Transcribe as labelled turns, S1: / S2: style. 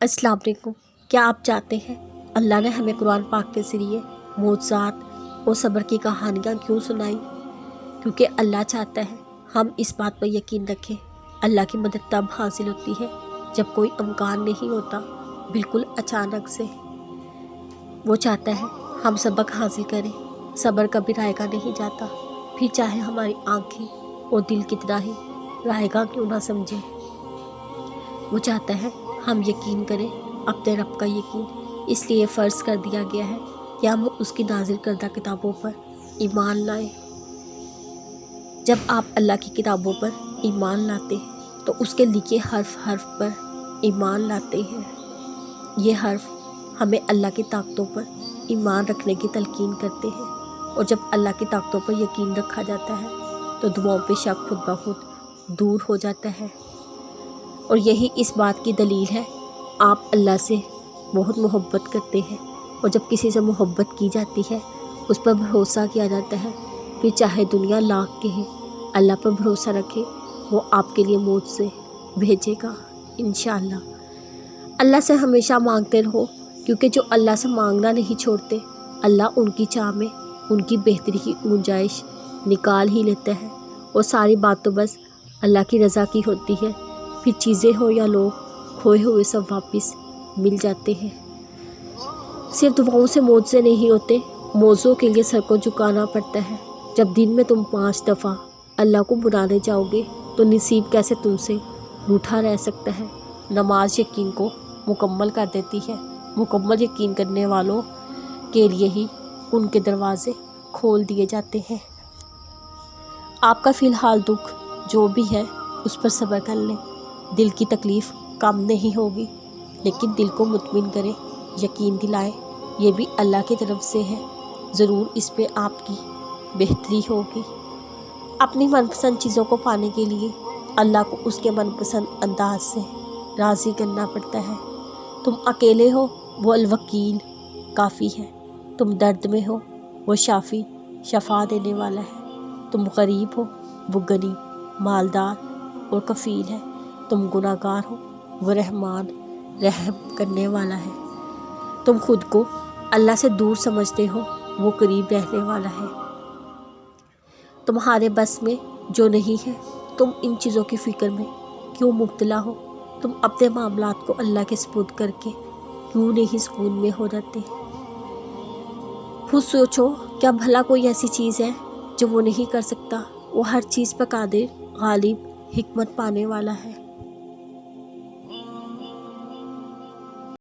S1: अस्सलाम वालेकुम। क्या आप चाहते हैं अल्लाह ने हमें कुरान पाक के ज़रिए मोज़ात और सब्र की कहानियाँ क्यों सुनाई? क्योंकि अल्लाह चाहता है हम इस बात पर यकीन रखें। अल्लाह की मदद तब हासिल होती है जब कोई इम्कान नहीं होता, बिल्कुल अचानक से। वो चाहता है हम सबक हासिल करें। सब्र कभी रायगा नहीं जाता, फिर चाहे हमारी आँखें और दिल कितना ही रायगा क्यों ना समझे। वो चाहता है हम यकीन करें अपने रब का यकीन। इसलिए फ़र्ज़ कर दिया गया है कि हम उसकी नाजिल करदा किताबों पर ईमान लाएं। जब आप अल्लाह की किताबों पर ईमान लाते हैं तो उसके लिखे हर्फ पर ईमान लाते हैं। ये हर्फ हमें अल्लाह की ताकतों पर ईमान रखने की तलकीन करते हैं, और जब अल्लाह की ताकतों पर यकीन रखा जाता है तो दुआओं पे शक खुद ब खुद दूर हो जाता है। और यही इस बात की दलील है, आप अल्लाह से बहुत मोहब्बत करते हैं, और जब किसी से मोहब्बत की जाती है, उस पर भरोसा किया जाता है, फिर चाहे दुनिया लाख के है, अल्लाह पर भरोसा रखें, वो आपके लिए मौत से भेजेगा इंशाअल्लाह। अल्लाह से हमेशा मांगते रहो, क्योंकि जो अल्लाह से मांगना नहीं छोड़ते, अल्लाह उनकी चाह में उनकी बेहतरी की गुंजाइश निकाल ही लेता है। और सारी बात तो बस अल्लाह की रज़ा की होती है। फिर चीज़ें हो या लोग, खोए हुए सब वापस मिल जाते हैं। सिर्फ दुआओं से मौजे नहीं होते, मौज़ों के लिए सर को झुकाना पड़ता है। जब दिन में तुम 5 दफ़ा अल्लाह को बुलाने जाओगे तो नसीब कैसे तुमसे रूठा रह सकता है। नमाज यकीन को मुकम्मल कर देती है। मुकम्मल यकीन करने वालों के लिए ही उनके दरवाज़े खोल दिए जाते हैं। आपका फ़िलहाल दुख जो भी है उस पर सब्र कर लें। दिल की तकलीफ़ कम नहीं होगी, लेकिन दिल को मुतमिन करें, यकीन दिलाएं, ये भी अल्लाह की तरफ से है। ज़रूर इस पे आपकी बेहतरी होगी। अपनी मनपसंद चीज़ों को पाने के लिए अल्लाह को उसके मनपसंद अंदाज से राज़ी करना पड़ता है। तुम अकेले हो, वो अलवकील काफ़ी है। तुम दर्द में हो, वो शाफ़ी शफा देने वाला है। तुम गरीब हो, वो गनी मालदार और कफ़ील है। तुम गुनाहगार हो, वो रहमान रहम करने वाला है। तुम खुद को अल्लाह से दूर समझते हो, वो करीब रहने वाला है। तुम्हारे बस में जो नहीं है, तुम इन चीज़ों की फ़िक्र में क्यों मुब्तला हो। तुम अपने मामलात को अल्लाह के सुपुर्द करके क्यों नहीं सुकून में हो जाते। खुद सोचो, क्या भला कोई ऐसी चीज़ है जो वो नहीं कर सकता। वो हर चीज़ पर कादिर, गालिब, हिकमत पाने वाला है।